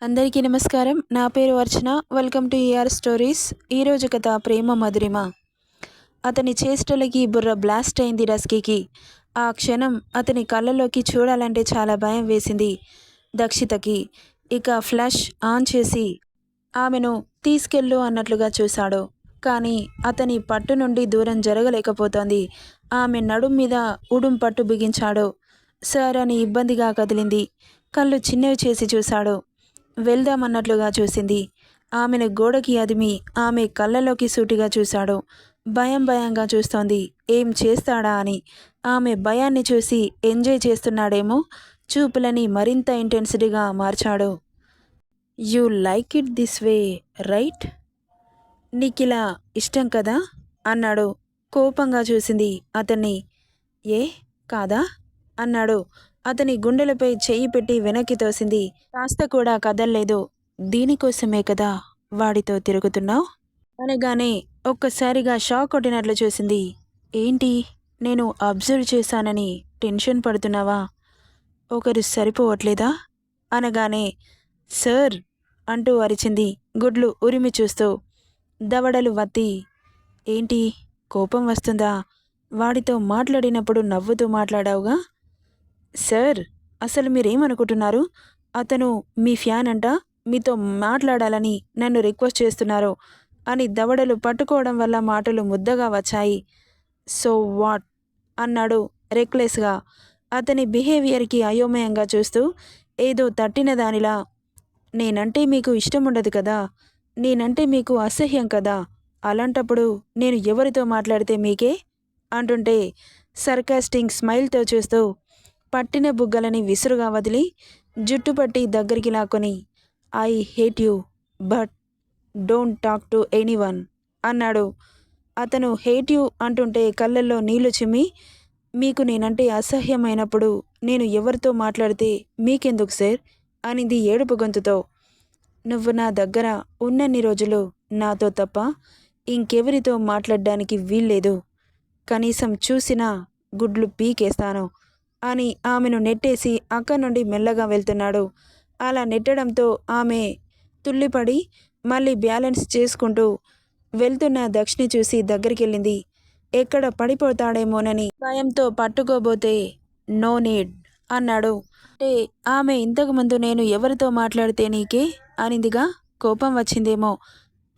అందరికీ నమస్కారం. నా పేరు Archana. Welcome to ER stories. ఈరోజు కథ ప్రేమ మధురిమ. అతని చేష్టలకి బుర్ర బ్లాస్ట్ అయింది రస్కీకి. ఆ క్షణం అతని కళ్ళలోకి చూడాలంటే చాలా భయం వేసింది దక్షితకి. ఇక ఫ్లాష్ ఆన్ చేసి ఆమెను తీసుకెళ్ళు అన్నట్లుగా చూశాడు. కానీ అతని పట్టు నుండి దూరం జరగలేకపోతోంది. ఆమె నడుం మీద ఉడుం పట్టు బిగించాడు. సార్ అని ఇబ్బందిగా కదిలింది. కళ్ళు చిన్నవి చేసి చూశాడు. వెళ్దామన్నట్లుగా చూసింది. ఆమెను గోడకి అదిమి ఆమె కళ్ళలోకి సూటిగా చూశాడు. భయంగా చూస్తోంది. ఏం చేస్తాడా అని. ఆమె భయాన్ని చూసి ఎంజాయ్ చేస్తున్నాడేమో. చూపులని మరింత ఇంటెన్సిటీగా మార్చాడు. You like it this way right? నీకిలా ఇష్టం కదా అన్నాడు. కోపంగా చూసింది అతన్ని. ఏ కాదా అన్నాడు. అతని గుండెలపై చెయ్యి పెట్టి వెనక్కి తోసింది. కాస్త కూడా కదల్లేదు. దీనికోసమే కదా వాడితో తిరుగుతున్నావు అనగానే ఒక్కసారిగా షాక్ కొట్టినట్లు చూసింది. ఏంటి, నేను అబ్జర్వ్ చేశానని టెన్షన్ పడుతున్నావా? ఒకరు సరిపోవట్లేదా అనగానే సార్ అంటూ అరిచింది గుడ్లు ఉరిమి చూస్తూ. దవడలు వత్తి, ఏంటి కోపం వస్తుందా? వాడితో మాట్లాడినప్పుడు నవ్వుతూ మాట్లాడావుగా. సార్, అసలు మీరేమనుకుంటున్నారు? అతను మీ ఫ్యాన్ అంట, మీతో మాట్లాడాలని నన్ను రిక్వెస్ట్ చేస్తున్నారు అని దవడలు పట్టుకోవడం వల్ల మాటలు ముద్దగా వచ్చాయి. సో వాట్ అన్నాడు రెక్లెస్గా. అతని బిహేవియర్కి అయోమయంగా చూస్తూ ఏదో తట్టిన దానిలా. నేనంటే మీకు ఇష్టం ఉండదు కదా, నేనంటే మీకు అసహ్యం కదా, అలాంటప్పుడు నేను ఎవరితో మాట్లాడితే మీకే అంటుంటే సర్కాస్టింగ్ స్మైల్తో చూస్తూ పట్టిన బుగ్గలని విసురుగా వదిలి జుట్టు పట్టి దగ్గరికి లాక్కొని I hate you but don't talk to anyone అన్నాడు. అతను హేట్ యూ అంటుంటే కళ్ళల్లో నీళ్లు చిమ్మి, మీకు నేనంటే అసహ్యమైనప్పుడు నేను ఎవరితో మాట్లాడితే మీకెందుకు సార్ అనింది ఏడుపు గొంతుతో. నువ్వు నా దగ్గర ఉన్నన్ని రోజులు నాతో తప్ప ఇంకెవరితో మాట్లాడడానికి వీల్లేదు. కనీసం చూసినా గుడ్లు పీకేస్తాను అని ఆమెను నెట్టేసి అక్కడి నుండి మెల్లగా వెళ్తున్నాడు. అలా నెట్టడంతో ఆమె తుల్లిపడి మళ్ళీ బ్యాలెన్స్ చేసుకుంటూ వెళ్తున్న దక్షిణి చూసి దగ్గరికెళ్ళింది. ఎక్కడ పడిపోతాడేమోనని భయంతో పట్టుకోబోతే నో నీడ్ అన్నాడు. అంటే ఆమె ఇంతకుముందు నేను ఎవరితో మాట్లాడితే నీకే అనిందిగా, కోపం వచ్చిందేమో.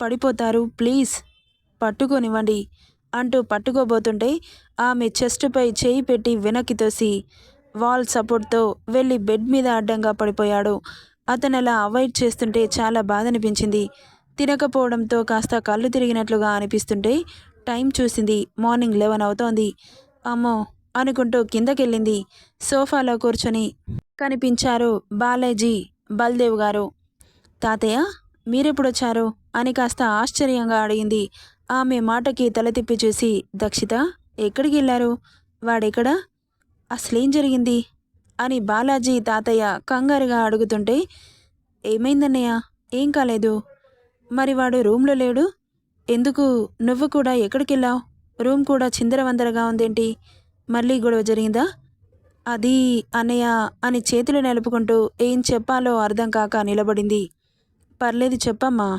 పడిపోతారు, ప్లీజ్ పట్టుకోనివ్వండి అంటూ పట్టుకోబోతుంటే ఆమె చెస్టుపై చేయి పెట్టి వెనక్కి తోసి వాల్ సపోర్ట్తో వెళ్ళి బెడ్ మీద అడ్డంగా పడిపోయాడు. అతను అలా అవాయిడ్ చేస్తుంటే చాలా బాధ అనిపించింది. తినకపోవడంతో కాస్త కళ్ళు తిరిగినట్లుగా అనిపిస్తుంటే టైం చూసింది. మార్నింగ్ 11 అవుతోంది. అమ్మో అనుకుంటూ కిందకెళ్ళింది. సోఫాలో కూర్చొని కనిపించారు బాలాజీ, బల్దేవ్ గారు. తాతయ్య, మీరెప్పుడొచ్చారు అని కాస్త ఆశ్చర్యంగా అడిగింది. ఆమె మాటకి తల తిప్పి చూసి, దక్షిత ఎక్కడికి వెళ్ళారు? వాడెక్కడా? అసలేం జరిగింది అని బాలాజీ తాతయ్య కంగారుగా అడుగుతుంటే, ఏమైందన్నయ్య? ఏం కాలేదు. మరి వాడు రూమ్లో లేడు? ఎందుకు? నువ్వు కూడా ఎక్కడికెళ్ళావు? రూమ్ కూడా చిందరవందరగా ఉందేంటి? మళ్ళీ గొడవ జరిగిందా? అది అన్నయ్య అని చేతులు నిలుపుకుంటూ ఏం చెప్పాలో అర్థం కాక నిలబడింది. పర్లేదు చెప్పమ్మా,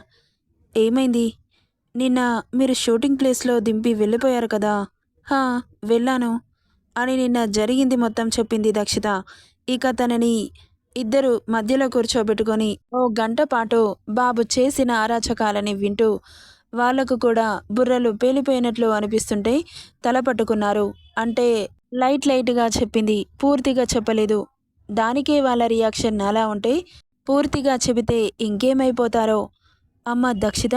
ఏమైంది? నిన్న మీరు షూటింగ్ ప్లేస్లో దింపి వెళ్ళిపోయారు కదా. హా, వెళ్ళాను అని నిన్న జరిగింది మొత్తం చెప్పింది దక్షిత. ఇక తనని ఇద్దరు మధ్యలో కూర్చోబెట్టుకొని ఓ గంట పాటు బాబు చేసిన అరాచకాలని వింటూ వాళ్లకు కూడా బుర్రలు పేలిపోయినట్లు అనిపిస్తుంటే తల పట్టుకున్నారు. అంటే లైట్గా చెప్పింది, పూర్తిగా చెప్పలేదు. దానికే వాళ్ళ రియాక్షన్ అలా ఉంటే పూర్తిగా చెబితే ఇంకేమైపోతారో. అమ్మ దక్షిత,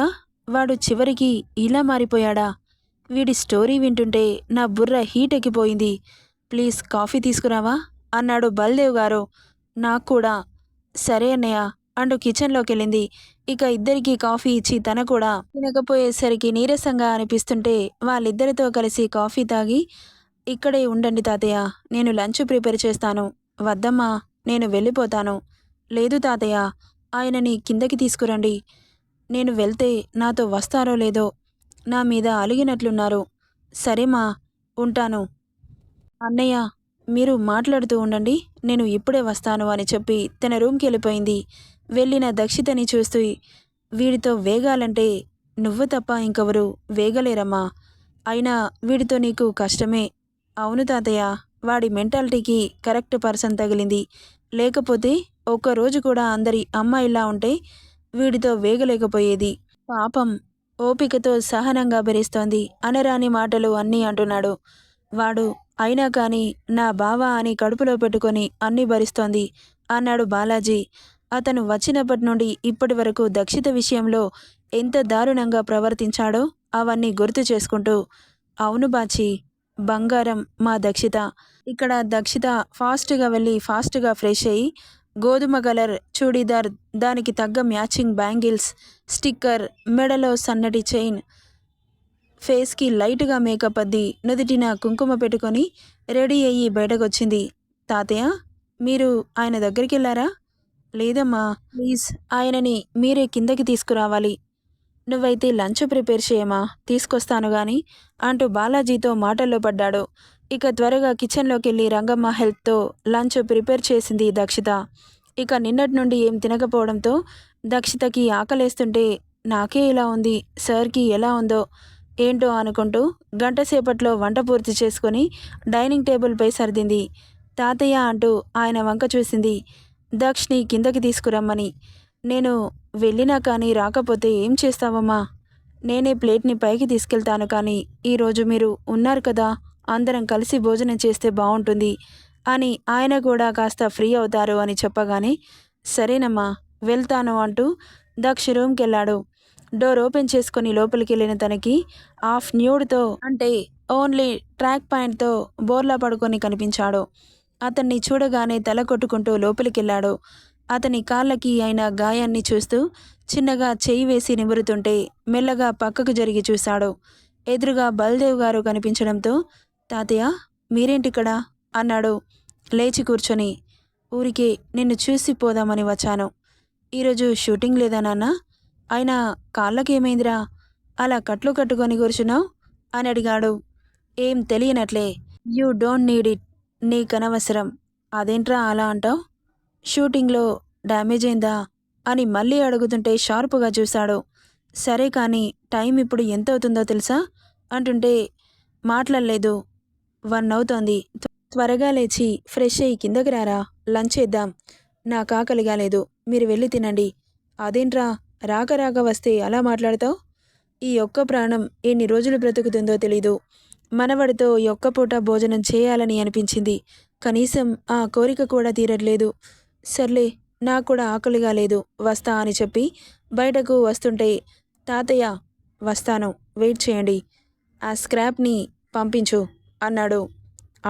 వాడు చివరికి ఇలా మారిపోయాడా? వీడి స్టోరీ వింటుంటే నా బుర్ర హీట్ ఎక్కిపోయింది. ప్లీజ్ కాఫీ తీసుకురావా అన్నాడు బల్దేవ్ గారు. నాకు కూడా. సరే అన్నయ్య అంటూ కిచెన్లోకి వెళ్ళింది. ఇక ఇద్దరికీ కాఫీ ఇచ్చి తన కూడా తినకపోయేసరికి నీరసంగా అనిపిస్తుంటే వాళ్ళిద్దరితో కలిసి కాఫీ తాగి, ఇక్కడే ఉండండి తాతయ్య, నేను లంచ్ ప్రిపేర్ చేస్తాను. వద్దమ్మా, నేను వెళ్ళిపోతాను. లేదు తాతయ్య, ఆయనని కిందకి తీసుకురండి. నేను వెళ్తే నాతో వస్తారో లేదో, నా మీద అలిగినట్లున్నారు. సరేమా, ఉంటాను. అన్నయ్య, మీరు మాట్లాడుతూ ఉండండి, నేను ఇప్పుడే వస్తాను అని చెప్పి తన రూమ్కి వెళ్ళిపోయింది. వెళ్ళిన దక్షితని చూస్తూ, వీడితో వేగాలంటే నువ్వు తప్ప ఇంకెవరు వేగలేరమ్మా. అయినా వీడితో నీకు కష్టమే. అవును తాతయ్య, వాడి మెంటాలిటీకి కరెక్ట్ పర్సన్ తగిలింది. లేకపోతే ఒక్కరోజు కూడా అందరి అమ్మ ఇలా ఉంటే వీడితో వేగలేకపోయేది. పాపం ఓపికతో సహనంగా భరిస్తోంది. అనరాని మాటలు అన్నీ అంటున్నాడు వాడు. అయినా కానీ నా బావ అని కడుపులో పెట్టుకొని అన్నీ భరిస్తోంది అన్నాడు బాలాజీ. అతను వచ్చినప్పటి నుండి ఇప్పటి వరకు దక్షిత విషయంలో ఎంత దారుణంగా ప్రవర్తించాడో అవన్నీ గుర్తు చేసుకుంటూ. అవును బాచి, బంగారం మా దక్షిత. ఇక్కడ దక్షిత ఫాస్ట్గా వెళ్ళి ఫాస్ట్గా ఫ్రెష్ అయ్యి గోధుమ కలర్ చూడీదార్, దానికి తగ్గ మ్యాచింగ్ బ్యాంగిల్స్, స్టిక్కర్, మెడలో సన్నటి చైన్, ఫేస్కి లైట్గా మేకప్ అద్ది నుదుటిన కుంకుమ పెట్టుకొని రెడీ అయ్యి బయటకొచ్చింది. తాతయ్య, మీరు ఆయన దగ్గరికి వెళ్ళారా? లేదమ్మా, ప్లీజ్ ఆయనని మీరే కిందకి తీసుకురావాలి. నువ్వైతే లంచ్ ప్రిపేర్ చేయమా, తీసుకొస్తాను గాని అంటూ బాలాజీతో మాటల్లో పడ్డాడు. ఇక త్వరగా కిచెన్లోకి వెళ్ళి రంగమ్మ హెల్ప్తో లంచ్ ప్రిపేర్ చేసింది దక్షిత. ఇక నిన్నటి నుండి ఏం తినకపోవడంతో దక్షితకి ఆకలేస్తుంటే నాకే ఇలా ఉంది, సార్కి ఎలా ఉందో ఏంటో అనుకుంటూ గంట సేపట్లో వంట పూర్తి చేసుకొని డైనింగ్ టేబుల్పై సర్దింది. తాతయ్య అంటూ ఆయన వంక చూసింది. దక్షిని కిందకి తీసుకురమ్మని. నేను వెళ్ళినా కానీ రాకపోతే ఏం చేస్తావమ్మా? నేనే ప్లేట్ని పైకి తీసుకెళ్తాను, కానీ ఈరోజు మీరు ఉన్నారు కదా, అందరం కలిసి భోజనం చేస్తే బాగుంటుంది అని ఆయన కూడా కాస్త ఫ్రీ అవుతారు అని చెప్పగానే సరేనమ్మా వెళ్తాను అంటూ దక్ష రూమ్కి వెళ్ళాడు. డోర్ ఓపెన్ చేసుకుని లోపలికి వెళ్ళిన తనకి హాఫ్ న్యూడ్తో, అంటే ఓన్లీ ట్రాక్ పాయింట్తో బోర్లా పడుకొని కనిపించాడు. అతన్ని చూడగానే తల కొట్టుకుంటూ లోపలికెళ్ళాడు. అతని కాళ్ళకి అయిన గాయాన్ని చూస్తూ చిన్నగా చెయ్యి వేసి నిమురుతుంటే మెల్లగా పక్కకు జరిగి చూశాడు. ఎదురుగా బల్దేవ్ గారు కనిపించడంతో తాతయ్య, మీరేంటిక్కడ అన్నాడు లేచి కూర్చొని. ఊరికే నిన్ను చూసి పోదామని వచ్చాను. ఈరోజు షూటింగ్ లేదా నాన్న? అయినా కాళ్ళకేమైందిరా, అలా కట్లు కట్టుకొని కూర్చున్నావు అని అడిగాడు. ఏం తెలియనట్లే. యూ డోంట్ నీడ్ ఇట్, నీకనవసరం. అదేంట్రా అలా అంటావు? షూటింగ్లో డ్యామేజ్ అయిందా అని మళ్ళీ అడుగుతుంటే షార్పుగా చూశాడు. సరే కానీ టైం ఇప్పుడు ఎంత అవుతుందో తెలుసా అంటుంటే మాట్లాడలేదు. 1 అవుతోంది. త్వరగా లేచి ఫ్రెష్ అయ్యి కిందకి రారా, లంచ్ చేద్దాం. నాకు ఆకలిగా లేదు, మీరు వెళ్ళి తినండి. అదేంట్రా రాక రాక వస్తే అలా మాట్లాడతావు? ఈ ఒక్క ప్రాణం ఎన్ని రోజులు బ్రతుకుతుందో తెలీదు. మనవడితో ఈ ఒక్క పూట భోజనం చేయాలని అనిపించింది. కనీసం ఆ కోరిక కూడా తీరట్లేదు. సర్లే, నాకు కూడా ఆకలిగా లేదు, వస్తా అని చెప్పి బయటకు వస్తుంటే తాతయ్య వస్తాను, వెయిట్ చేయండి, ఆ స్క్రాప్ని పంపించు అన్నాడు.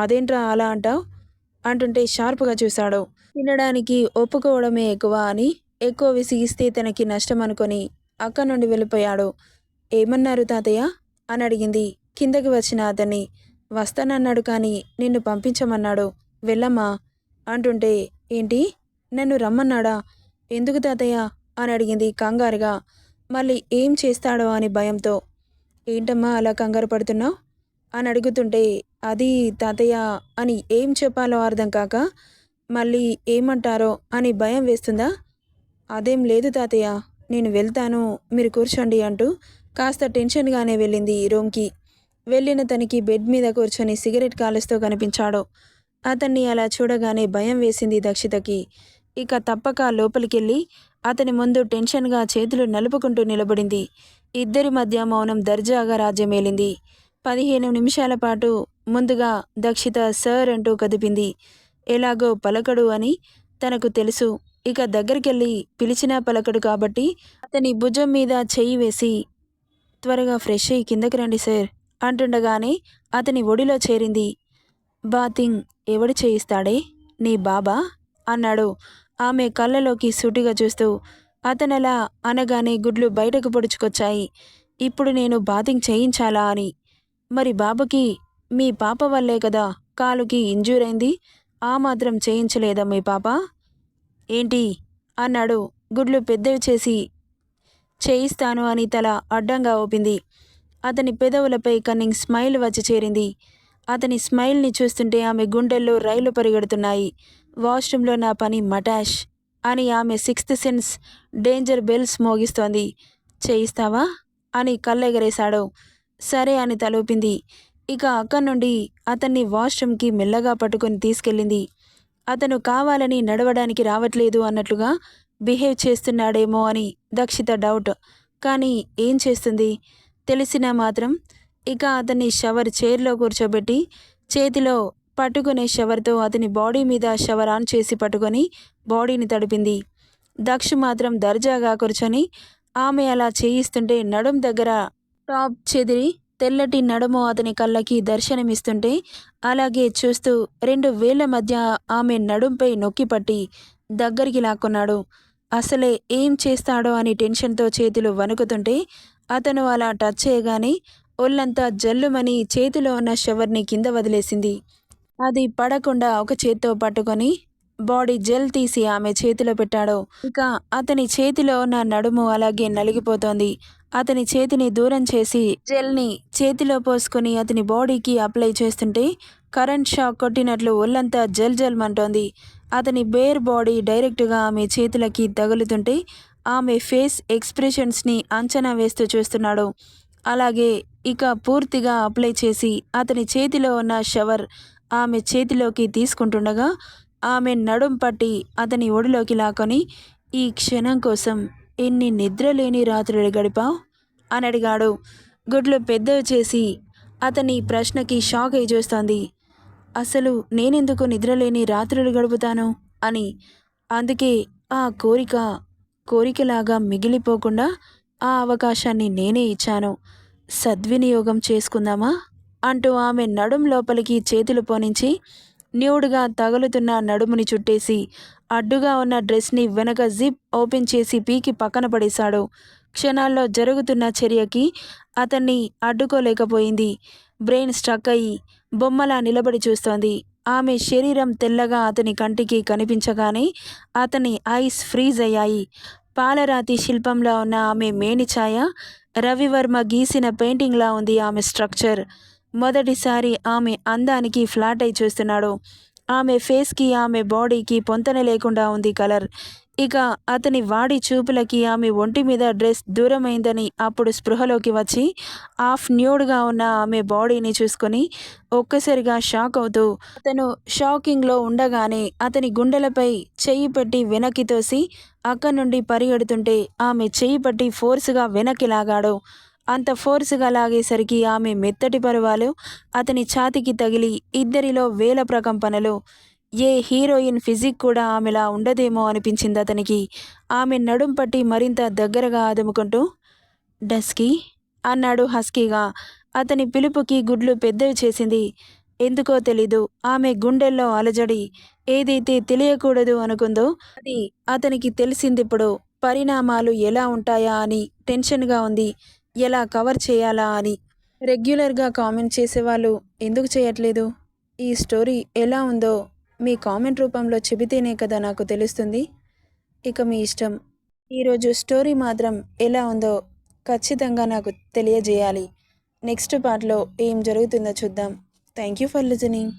అదేంట్రా అలా అంటావు అంటుంటే షార్ప్గా చూశాడు. తినడానికి ఒప్పుకోవడమే ఎక్కువ అని ఎక్కువ విసిగిస్తే తనకి నష్టం అనుకొని అక్కడి నుండి వెళ్ళిపోయాడు. ఏమన్నారు తాతయ్య అని అడిగింది కిందకి వచ్చిన అతన్ని. వస్తానన్నాడు కానీ నిన్ను పంపించమన్నాడు, వెళ్ళమ్మా అంటుంటే ఏంటి, నన్ను రమ్మన్నాడా? ఎందుకు తాతయ్య అని అడిగింది కంగారుగా. మళ్ళీ ఏం చేస్తాడో అని భయంతో. ఏంటమ్మా అలా కంగారు పడుతున్నావు అని అడుగుతుంటే అది తాతయ్య అని ఏం చెప్పాలో అర్థం కాక మళ్ళీ ఏమంటారో అని భయం వేస్తుందా? అదేం లేదు తాతయ్య, నేను వెళ్తాను, మీరు కూర్చోండి అంటూ కాస్త టెన్షన్గానే వెళ్ళింది రూమ్కి. వెళ్ళిన తనకి బెడ్ మీద కూర్చొని సిగరెట్ కాలుస్తూ కనిపించాడు. అతన్ని అలా చూడగానే భయం వేసింది దక్షితకి. ఇక తప్పక లోపలికెళ్ళి అతని ముందు టెన్షన్గా చేతులు నలుపుకుంటూ నిలబడింది. ఇద్దరి మధ్య మౌనం దర్జాగా రాజ్యమేలింది. 15 నిమిషాల పాటు ముందుగా దక్షిత సార్ అంటూ కదిపింది. ఎలాగో పలకడు అని తనకు తెలుసు. ఇక దగ్గరికెళ్ళి పిలిచినా పలకడు కాబట్టి అతని భుజం మీద చెయ్యి వేసి త్వరగా ఫ్రెష్ అయ్యి కిందకి రండి సార్ అంటుండగానే అతని ఒడిలో చేరింది. బాతింగ్ ఎవడు చేయిస్తాడే, నీ బాబా అన్నాడు ఆమె కళ్ళలోకి సూటిగా చూస్తూ. అతనలా అనగానే గుడ్లు బయటకు పొడుచుకొచ్చాయి. ఇప్పుడు నేను బాతింగ్ చేయించాలా అని. మరి బాబుకి మీ పాప వల్లే కదా కాలుకి ఇంజ్యూర్ అయింది, ఆ మాత్రం చేయించలేదా మీ పాప? ఏంటి అన్నాడు గుడ్లు పెద్దవి చేసి. చేయిస్తాను అని తల అడ్డంగా ఊపింది. అతని పెదవులపై కన్నింగ్ స్మైల్ వచ్చి చేరింది. అతని స్మైల్ని చూస్తుంటే ఆమె గుండెల్లో రైలు పరిగెడుతున్నాయి. వాష్రూమ్లో నా పని మటాష్ అని ఆమె సిక్స్త్ సెన్స్ డేంజర్ బెల్స్ మోగిస్తోంది. చేయిస్తావా అని కళ్ళెగరేశాడు. సరే అని తలూపింది. ఇక అక్కడి నుండి అతన్ని వాష్రూమ్కి మెల్లగా పట్టుకొని తీసుకెళ్ళింది. అతను కావాలని నడవడానికి రావట్లేదు అన్నట్లుగా బిహేవ్ చేస్తున్నాడేమో అని దక్షిత డౌట్. కానీ ఏం చేస్తుంది? తెలిసినా మాత్రం ఇక అతన్ని షవర్ చైర్లో కూర్చోబెట్టి చేతిలో పట్టుకునే షవర్తో అతని బాడీ మీద షవర్ ఆన్ చేసి పట్టుకొని బాడీని తడిపింది. దక్ష్ మాత్రం దర్జాగా కూర్చొని ఆమె అలా చేయిస్తుంటే నడుం దగ్గర టాప్ చెదిరి తెల్లటి నడుము అతని కళ్ళకి దర్శనమిస్తుంటే అలాగే చూస్తూ 2 వేళ్ల మధ్య ఆమె నడుంపై నొక్కిపట్టి దగ్గరికి లాక్కున్నాడు. అసలే ఏం చేస్తాడో అని టెన్షన్తో చేతులు వణుకుతుంటే అతను అలా టచ్ చేయగానే ఒళ్ళంతా జల్లుమని చేతిలో ఉన్న షవర్ని కింద వదిలేసింది. అది పడకుండా ఒక చేత్తో పట్టుకొని బాడీ జెల్ తీసి ఆమె చేతిలో పెట్టాడు. ఇక అతని చేతిలో ఉన్న నడుము అలాగే నలిగిపోతోంది. అతని చేతిని దూరం చేసి జెల్ని చేతిలో పోసుకొని అతని బాడీకి అప్లై చేస్తుంటే కరెంట్ షాక్ కొట్టినట్లు ఒళ్ళంతా జల్ జల్ మంటోంది. అతని బేర్ బాడీ డైరెక్ట్గా ఆమె చేతులకి తగులుతుంటే ఆమె ఫేస్ ఎక్స్ప్రెషన్స్ని అంచనా వేస్తూ చూస్తున్నాడు. అలాగే ఇక పూర్తిగా అప్లై చేసి అతని చేతిలో ఉన్న షవర్ ఆమె చేతిలోకి తీసుకుంటుండగా ఆమె నడుం పట్టి అతని ఒడిలోకి లాక్కొని ఈ క్షణం కోసం ఎన్ని నిద్రలేని రాత్రులు గడిపావు అని అడిగాడు. గుడ్లు పెద్దవి చేసి అతని ప్రశ్నకి షాక్ అయి చూస్తోంది. అసలు నేనెందుకు నిద్రలేని రాత్రులు గడుపుతాను అని. అందుకే ఆ కోరికలాగా మిగిలిపోకుండా ఆ అవకాశాన్ని నేనే ఇచ్చాను. సద్వినియోగం చేసుకుందామా అంటూ ఆమె నడుం లోపలికి చేతులు పోనించి న్యూడ్గా తగులుతున్న నడుముని చుట్టేసి అడ్డుగా ఉన్న డ్రెస్ని వెనక జిప్ ఓపెన్ చేసి పీకి పక్కన పడేశాడు. క్షణాల్లో జరుగుతున్న చర్యకి అతన్ని అడ్డుకోలేకపోయింది. బ్రెయిన్ స్ట్రక్ అయ్యి బొమ్మలా నిలబడి చూస్తోంది. ఆమె శరీరం తెల్లగా అతని కంటికి కనిపించగానే అతని ఐస్ ఫ్రీజ్ అయ్యాయి. పాలరాతి శిల్పంలా ఉన్న ఆమె మేనిఛాయ రవివర్మ గీసిన పెయింటింగ్లా ఉంది ఆమె స్ట్రక్చర్. మొదటిసారి ఆమె అందానికి ఫ్లాట్ అయి చూస్తున్నాడు. ఆమె ఫేస్కి ఆమె బాడీకి పొంతన లేకుండా ఉంది కలర్. ఇక అతని వాడి చూపులకి ఆమె ఒంటి మీద డ్రెస్ దూరమైందని అప్పుడు స్పృహలోకి వచ్చి హాఫ్ న్యూడ్గా ఉన్న ఆమె బాడీని చూసుకొని ఒక్కసారిగా షాక్ అవుతూ అతను షాకింగ్లో ఉండగానే అతని గుండెలపై చెయ్యి పెట్టి వెనక్కి తోసి అక్కడి నుండి పరిగెడుతుంటే ఆమె చెయ్యి పట్టి ఫోర్స్గా వెనక్కి లాగాడు. అంత ఫోర్స్గా లాగేసరికి ఆమె మెత్తటి పరువాలు అతని ఛాతికి తగిలి ఇద్దరిలో వేల ప్రకంపనలు. ఏ హీరోయిన్ ఫిజిక్ కూడా ఆమెలా ఉండదేమో అనిపించింది అతనికి. ఆమె నడుం పట్టి మరింత దగ్గరగా అదుముకుంటూ డస్కీ అన్నాడు హస్కీగా. అతని పిలుపుకి గుడ్లు పెద్దవి చేసింది. ఎందుకో తెలీదు ఆమె గుండెల్లో అలజడి. ఏదైతే తెలియకూడదు అనుకుందో అది అతనికి తెలిసిందిప్పుడు. పరిణామాలు ఎలా ఉంటాయా అని టెన్షన్గా ఉంది. ఎలా కవర్ చేయాలా అని. రెగ్యులర్గా కామెంట్ చేసేవాళ్ళు ఎందుకు చేయట్లేదు? ఈ స్టోరీ ఎలా ఉందో మీ కామెంట్ రూపంలో చెబితేనే కదా నాకు తెలుస్తుంది. ఇక మీ ఇష్టం. ఈరోజు స్టోరీ మాత్రం ఎలా ఉందో ఖచ్చితంగా నాకు తెలియజేయాలి. నెక్స్ట్ పార్ట్లో ఏం జరుగుతుందో చూద్దాం. Thank you for listening.